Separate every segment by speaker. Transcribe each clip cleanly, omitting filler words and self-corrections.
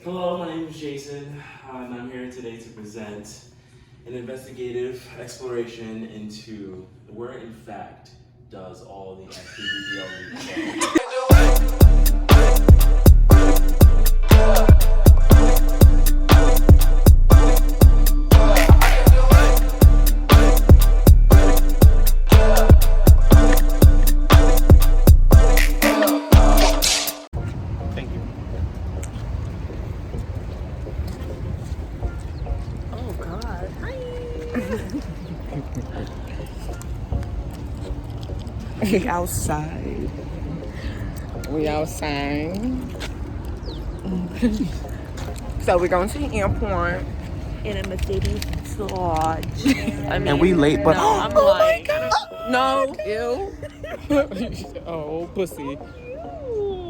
Speaker 1: Hello, my name is Jason, and I'm here today to present an investigative exploration into where, in fact, does all the activity go.
Speaker 2: We outside. We outside. So we're going to the airport in a Mercedes Dodge. And we late, but
Speaker 3: no,
Speaker 2: oh my god! No, ew. Oh, pussy.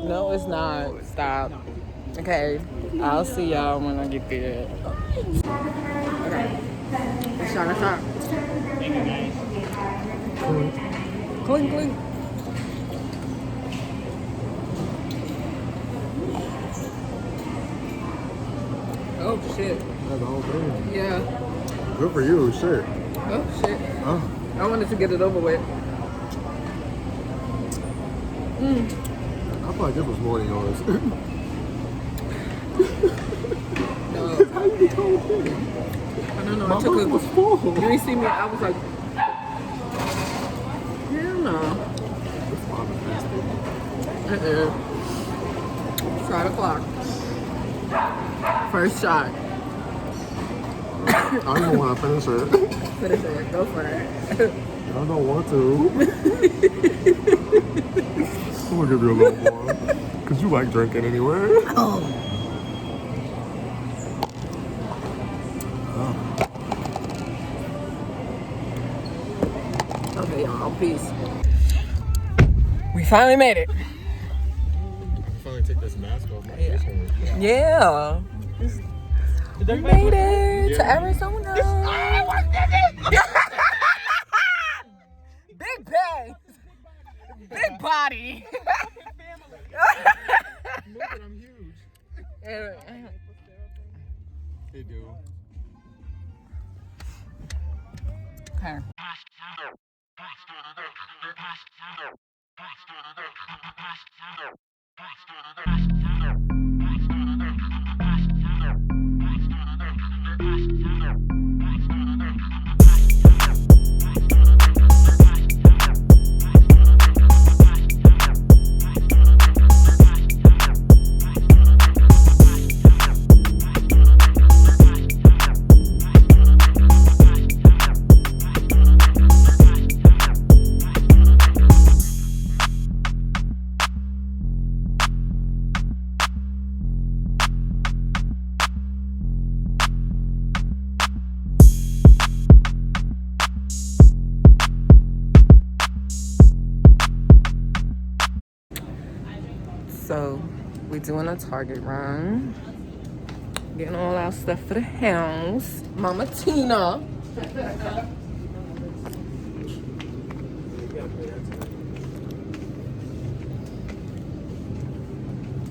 Speaker 2: No, it's not. Stop. Okay, I'll see y'all when I get there. Okay. Let's start.
Speaker 1: Thank you, guys.
Speaker 2: Clink, clink. Oh shit.
Speaker 4: That's the whole thing.
Speaker 2: Yeah.
Speaker 4: Good for you, shit.
Speaker 2: Oh shit.
Speaker 4: Oh.
Speaker 2: I wanted to get it over with.
Speaker 4: I feel like this was more than yours.
Speaker 2: No.
Speaker 4: How you the whole thing?
Speaker 2: I don't know.
Speaker 4: My
Speaker 2: I took
Speaker 4: mouth was full.
Speaker 2: You ain't see me. I was like, hell no.
Speaker 4: This mom is nasty.
Speaker 2: Shot o'clock. First shot.
Speaker 4: I don't even want to finish it.
Speaker 2: Finish it. Go for it.
Speaker 4: I don't want to. I'm gonna give you a little more. Cause you like drinking anyway.
Speaker 2: Oh. Okay, y'all. Peace. We finally made it.
Speaker 4: I finally take this mask off my face.
Speaker 2: Yeah. We made it to Arizona. Big bang. Big body.
Speaker 4: Look at I'm huge. They do.
Speaker 2: Okay. So we're doing a Target run. Getting all our stuff for the house. Mama Tina.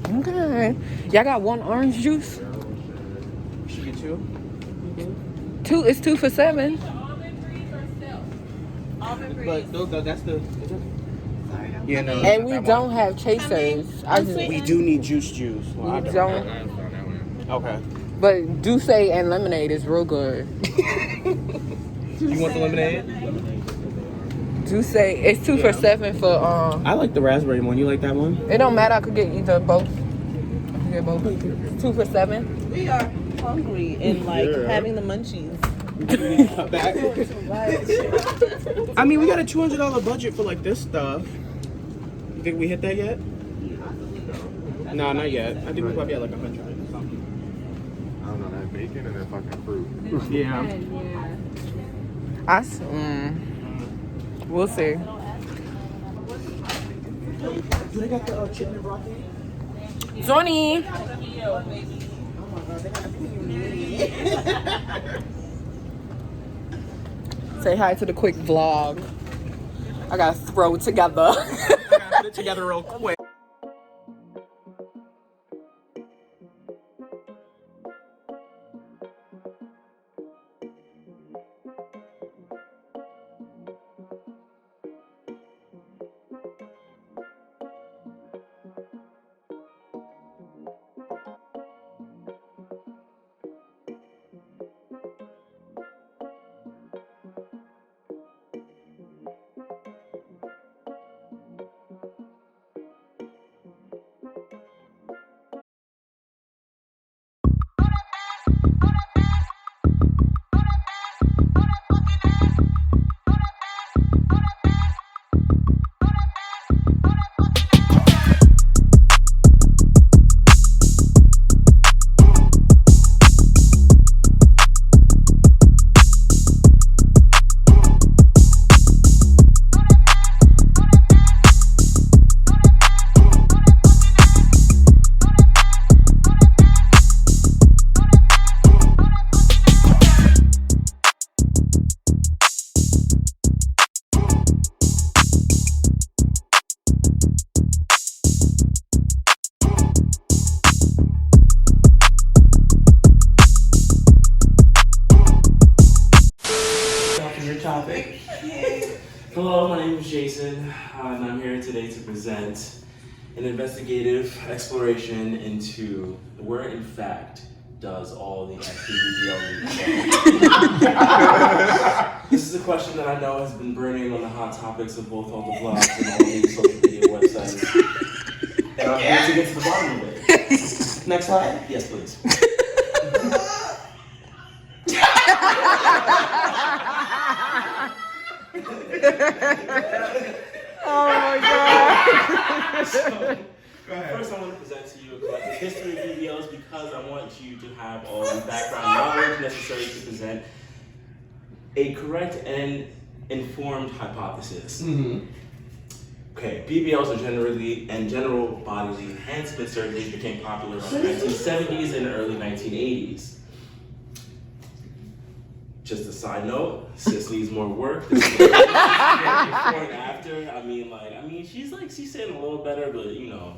Speaker 2: Okay. Y'all got one orange juice?
Speaker 1: Should get two?
Speaker 2: Two, it's 2 for $7.
Speaker 1: But that's the... Yeah, no.
Speaker 2: And we don't have chasers.
Speaker 1: We do need juice. Well,
Speaker 2: We don't.
Speaker 1: Okay.
Speaker 2: But Douce and lemonade is real good.
Speaker 1: You want the lemonade?
Speaker 2: Douce, it's 2 for $7 for
Speaker 1: I like the raspberry one. You like that one?
Speaker 2: It don't matter. I could get either both. I could get both. 2 for $7.
Speaker 3: We are hungry and having the munchies.
Speaker 1: Cut back. I mean, we got a $200 budget for like this stuff. You think we hit that yet? No, not yet. I think we probably at like 100.
Speaker 4: I don't know, that bacon and that fucking fruit.
Speaker 1: Yeah.
Speaker 2: We'll see.
Speaker 1: Do they got the chicken and broccoli?
Speaker 2: Johnny. Say hi to the quick vlog. I gotta throw it together.
Speaker 1: I gotta put it together real quick. today to present an investigative exploration into where, in fact, does all the FPBDL leak. This is a question that I know has been burning on the hot topics of both all the blogs and all the social media websites. And I'm here to get to the bottom of it. Next slide? Yes, please.
Speaker 2: Oh my God.
Speaker 1: First, I want to present to you a collective history of BBLs because I want you to have all the background knowledge necessary to present a correct and informed hypothesis. Okay, BBLs are general bodily enhancement surgeries became popular around the 1970s and early 1980s. Just a side note, sis needs more work. Before and after, I mean, she's saying a little better, but you know,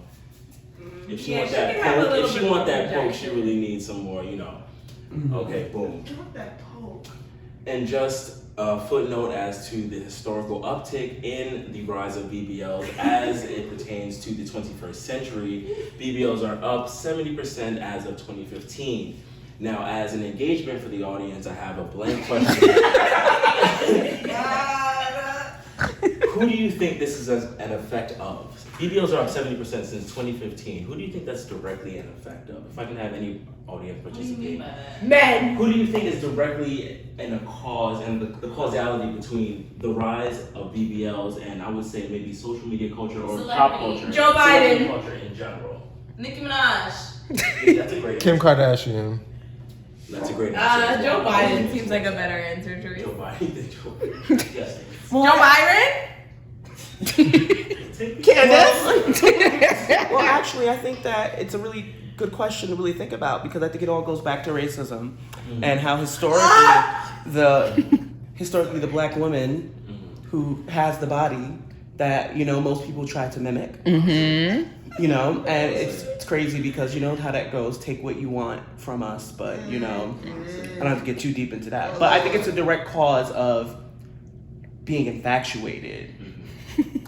Speaker 1: if she wants that poke, she really needs some more, you know. Okay, boom. And just a footnote as to the historical uptick in the rise of BBLs as it pertains to the 21st century. BBLs are up 70% as of 2015. Now, as an engagement for the audience, I have a blank question. Who do you think this is an effect of? BBLs are up 70% since 2015. Who do you think that's directly an effect of? If I can have any audience participate.
Speaker 3: Men!
Speaker 1: Who do you think is directly in a cause and the causality between the rise of BBLs and I would say maybe social media culture or pop culture?
Speaker 3: Joe Biden.
Speaker 1: Culture in general.
Speaker 3: Nicki Minaj.
Speaker 1: That's a great
Speaker 4: Kim
Speaker 1: answer.
Speaker 4: Kardashian.
Speaker 1: That's a great answer.
Speaker 3: Joe Biden seems like a better answer, Joey.
Speaker 1: Joe Biden. Yes.
Speaker 3: Joe Byron?
Speaker 5: Candace? Well, actually, I think that it's a really good question to really think about because I think it all goes back to racism and how historically the black woman who has the body that, you know, most people try to mimic. You know, and it's crazy because you know how that goes. Take what you want from us, but you know, I don't have to get too deep into that. But I think it's a direct cause of being infatuated,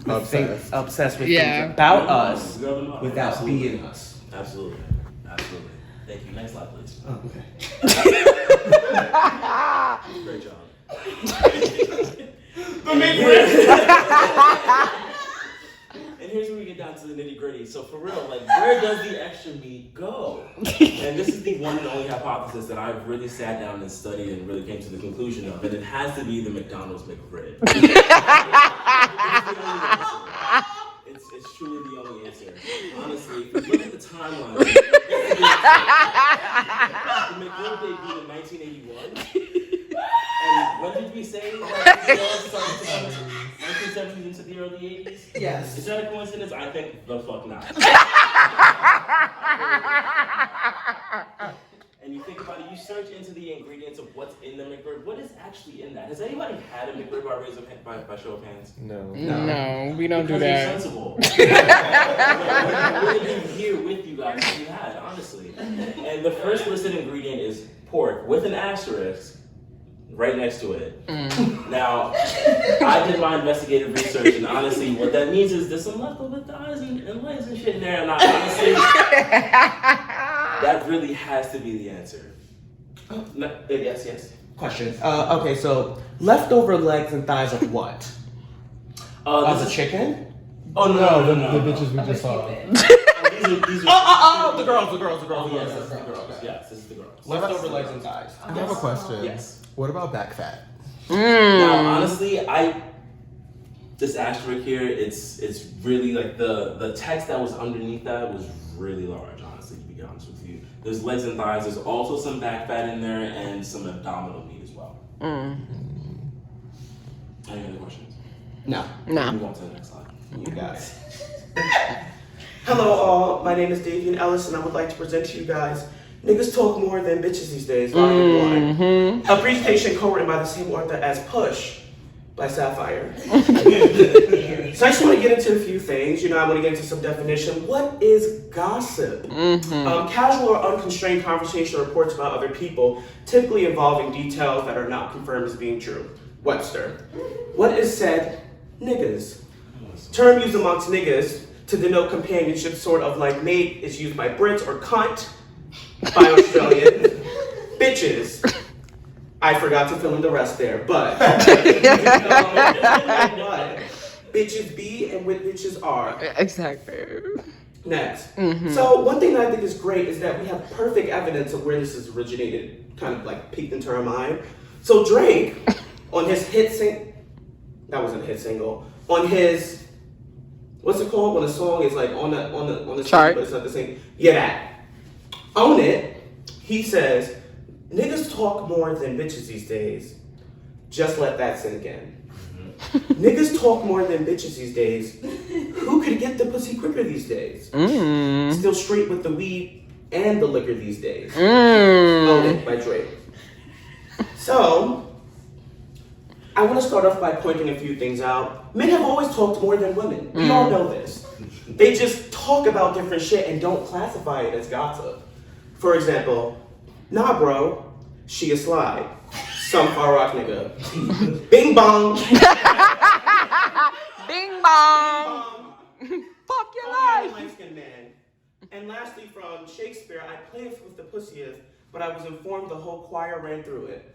Speaker 5: obsessed with things about us without being us.
Speaker 1: Absolutely. Thank you. Next slide, please.
Speaker 5: Oh, okay.
Speaker 1: Great job. And here's where we get down to the nitty gritty. So for real, like, where does the extra meat go? And this is the one and only hypothesis that I've really sat down and studied and really came to the conclusion of, and it has to be the McDonald's McRib. It's truly the only answer. Honestly, if you look at the timeline, the McRib debuted in 1981. And when did we say that the 1970s into the early 80s?
Speaker 5: Yes.
Speaker 1: Is that a coincidence? I think the fuck not. And you think about it, you search into the ingredients of what's in the McRib. What is actually in that? Has anybody had a McRib by show of hands?
Speaker 4: No.
Speaker 2: No, we don't do
Speaker 1: Because
Speaker 2: that.
Speaker 1: you're sensible. I'm really here with you guys if you had, honestly. And the first listed ingredient is pork with an asterisk right next to it. Now, I did my investigative research, and honestly, what that means is there's some leftover thighs and legs and shit in there, and honestly, that really has to be the answer. Yes.
Speaker 5: Question. Okay, so leftover legs and thighs of what? Of the chicken?
Speaker 1: Oh
Speaker 4: No, the bitches we just saw.
Speaker 1: These are
Speaker 5: The girls.
Speaker 1: yes, this is the girls. Yes, this is the girls.
Speaker 5: Leftover legs and thighs.
Speaker 4: I have a question.
Speaker 1: Yes.
Speaker 4: What about back fat?
Speaker 1: Now, honestly, this asterisk here, it's really like the text that was underneath that was really large, honestly, to be honest with you. There's legs and thighs, there's also some back fat in there and some abdominal meat as well. Any other questions?
Speaker 5: No.
Speaker 1: Move on to the next slide.
Speaker 5: You got it. Hello all, my name is Davian Ellis and I would like to present to you guys Niggas Talk More Than Bitches These Days, Volume 1. A presentation co-written by the same author as Push by Sapphire. So I just want to get into a few things. You know, I want to get into some definition. What is gossip? Casual or unconstrained conversation or reports about other people, typically involving details that are not confirmed as being true. Webster. What is said? Niggas. term used amongst niggas to denote companionship, sort of like mate is used by Brits, or cunt by Australians. Bitches. I forgot to fill in the rest there, but bitches be and with bitches are.
Speaker 2: Exactly.
Speaker 5: Next. So one thing that I think is great is that we have perfect evidence of where this has originated, kind of like peeked into our mind. So Drake, on his hit that wasn't a hit single, on his, what's it called when a song is like on the
Speaker 2: chart,
Speaker 5: but it's not the same. Yeah, that. On it, he says, niggas talk more than bitches these days. Just let that sink in. Niggas talk more than bitches these days. Who could get the pussy quicker these days? Still straight with the weed and the liquor these days. Own It by Drake. So, I want to start off by pointing a few things out. Men have always talked more than women. We all know this. They just talk about different shit and don't classify it as gossip. For example, nah bro, she a slide. Some far rock nigga. Bing bong.
Speaker 2: Bing bong. Fuck your life.
Speaker 5: Light-skinned man. And lastly, from Shakespeare, I played with the pussiest, but I was informed the whole choir ran through it.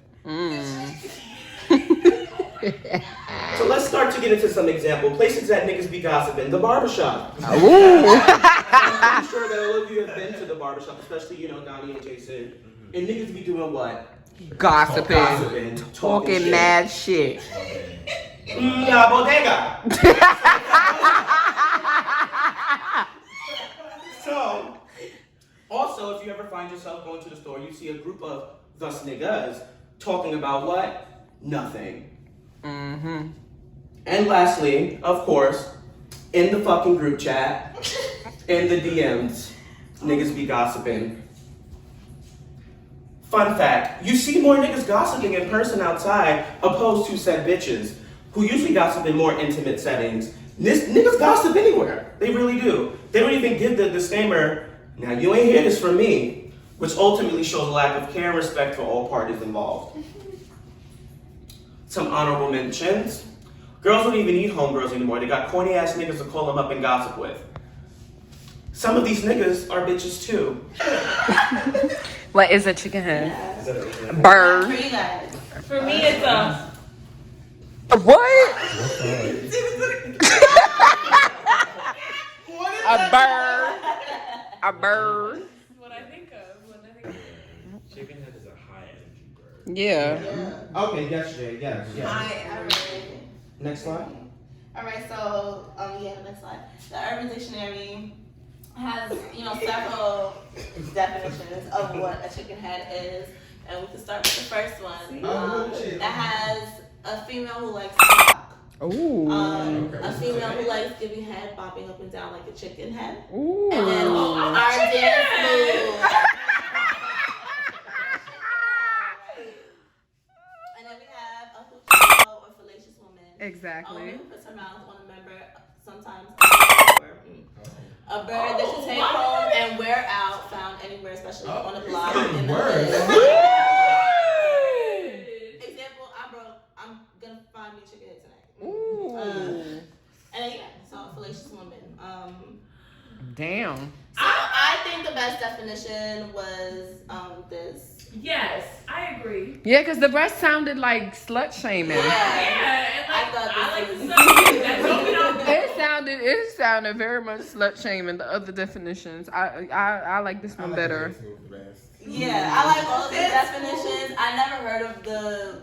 Speaker 5: So let's start to get into some example. Places that niggas be gossiping. The barbershop. I'm sure that all of you have been to the barbershop, especially, you know, Donnie and Jason. And niggas be doing what?
Speaker 2: Gossiping. Talking mad shit.
Speaker 5: La bodega. So, also, if you ever find yourself going to the store, you see a group of thus niggas talking about what? Nothing. And lastly, of course, in the fucking group chat, in the DMs, niggas be gossiping. Fun fact, you see more niggas gossiping in person outside opposed to said bitches, who usually gossip in more intimate settings. Niggas gossip anywhere. They really do. They don't even give the disclaimer, now you ain't hear this from me, which ultimately shows a lack of care and respect for all parties involved. Some honorable mentions. Girls don't even need homegirls anymore. They got corny ass niggas to call them up and gossip with. Some of these niggas are bitches too.
Speaker 2: What is a chicken head?
Speaker 3: Yeah.
Speaker 2: Bird.
Speaker 3: For you guys. For me, it's a.
Speaker 2: What? A bird. A bird.
Speaker 3: What I think of.
Speaker 1: Chicken head is a high energy bird.
Speaker 2: Yeah.
Speaker 5: Okay, yes, Jay, yes.
Speaker 3: Alright.
Speaker 5: Next slide.
Speaker 3: Alright, so, next slide. The Urban Dictionary has, several definitions of what a chicken head is. And we can start with the first one. That has a female who likes to rock.
Speaker 2: Ooh.
Speaker 3: A female who likes giving head, bopping up and down like a chicken head.
Speaker 2: Ooh.
Speaker 3: And then our dance move. And then we have a hoochie or fallacious woman.
Speaker 2: Exactly.
Speaker 3: A woman who puts her mouth on a member, sometimes a bird that you take home and wear out, found anywhere, especially on a block in the hood. Example, I'm broke. I'm gonna find me chicken head tonight.
Speaker 2: Ooh.
Speaker 3: And so a fallacious woman.
Speaker 2: Damn.
Speaker 3: So I think the best definition was this.
Speaker 6: Yes, I agree.
Speaker 2: Yeah, because the rest sounded like slut shaming.
Speaker 6: Yeah, and
Speaker 3: I thought
Speaker 6: I like
Speaker 3: this
Speaker 6: the
Speaker 3: was-
Speaker 6: stuff too. That's what we don't do.
Speaker 2: It sounded very much slut shaming. The other definitions, I like this one better.
Speaker 3: Yeah, I like all of these definitions. I never heard of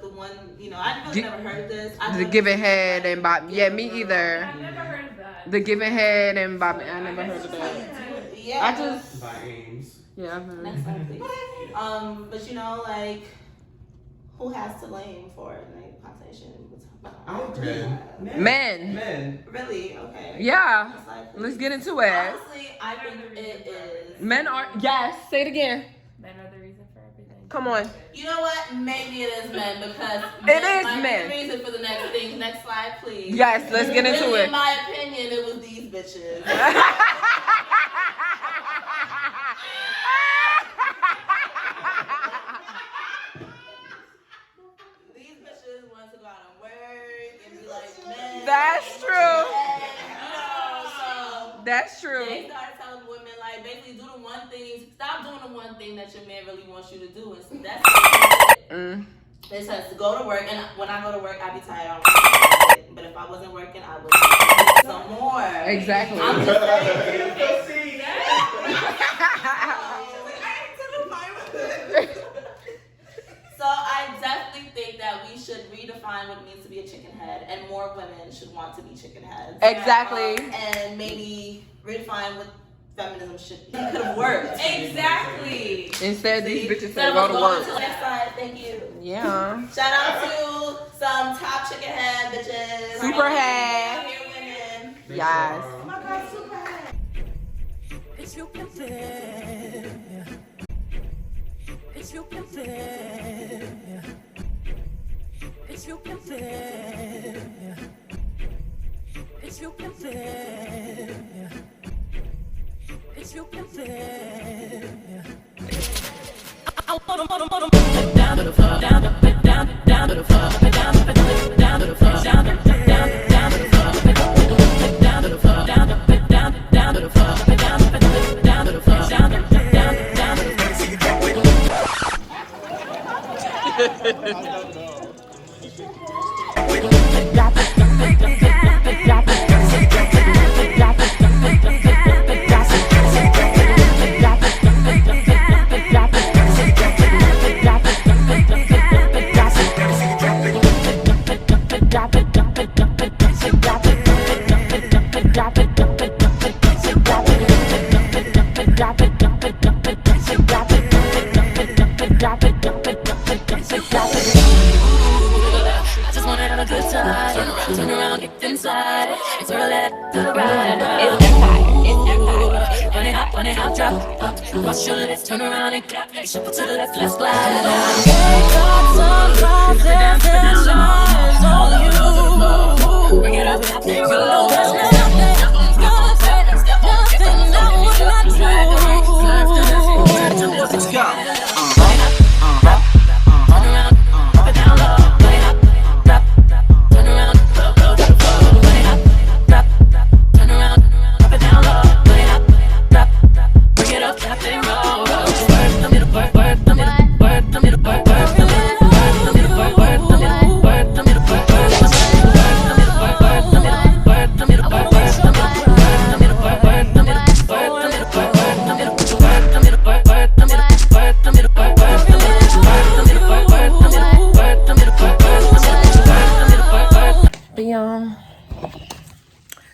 Speaker 3: the one, I really never heard of this.
Speaker 2: The giving head and bop. Yeah, me either.
Speaker 6: I've never heard of that.
Speaker 2: The giving head and bop. I never heard of that.
Speaker 3: Yeah.
Speaker 2: I just.
Speaker 5: By Ames.
Speaker 2: Yeah, I've heard.
Speaker 3: Next slide, please. But who has to lame for a conversation?
Speaker 2: Men.
Speaker 5: Men.
Speaker 3: Really? Okay.
Speaker 2: Yeah.
Speaker 3: Next slide, please.
Speaker 2: Let's get into it.
Speaker 3: Honestly, I think it is.
Speaker 2: Men are. Yes. Say it again.
Speaker 6: Men are the reason for everything.
Speaker 2: Come on.
Speaker 3: You know what? Maybe it is men because
Speaker 2: It is
Speaker 3: might be
Speaker 2: men.
Speaker 3: the reason for the next thing. Next slide, please.
Speaker 2: Yes. Let's get into
Speaker 3: Really,
Speaker 2: it.
Speaker 3: in my opinion, it was these bitches. These bitches want to go out and work and be like, man.
Speaker 2: That's true.
Speaker 3: doing the one thing that your man really wants you to do, and so that's it says to go to work, and when I go to work, I be tired. I don't want to, but if I wasn't working, I would do some more.
Speaker 2: Exactly.
Speaker 3: I'm just saying. So I definitely think that we should redefine what it means to be a chicken head, and more women should want to be chicken heads.
Speaker 2: Exactly.
Speaker 3: And maybe redefine what feminism should be. It could have worked.
Speaker 6: Exactly.
Speaker 2: Instead, these bitches say
Speaker 3: Instead
Speaker 2: go
Speaker 3: of
Speaker 2: to
Speaker 3: going
Speaker 2: work.
Speaker 3: to the next side, thank you.
Speaker 2: Yeah.
Speaker 3: Shout out to some top chicken head bitches.
Speaker 2: Super head.
Speaker 3: Here women.
Speaker 2: Yes.
Speaker 3: Oh my God, super head.
Speaker 7: It's you can feel. It's you can feel. It's you can feel. It's you can feel. It's you can feel. I wanna down to the floor, down to the floor, down to the floor, down to the floor, down to the floor, down to the floor, down to the floor, down to the floor, down to the floor, down to the floor, down to the floor, down to the floor. I just wanna have a good time. Turn around, get inside. It's early to the ride. It's empire. Funny how drop. Cross your legs, turn around and clap. Shuffle to the left, let's glide. Bring it up, let's go.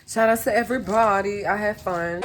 Speaker 2: Shout out to everybody. I had fun.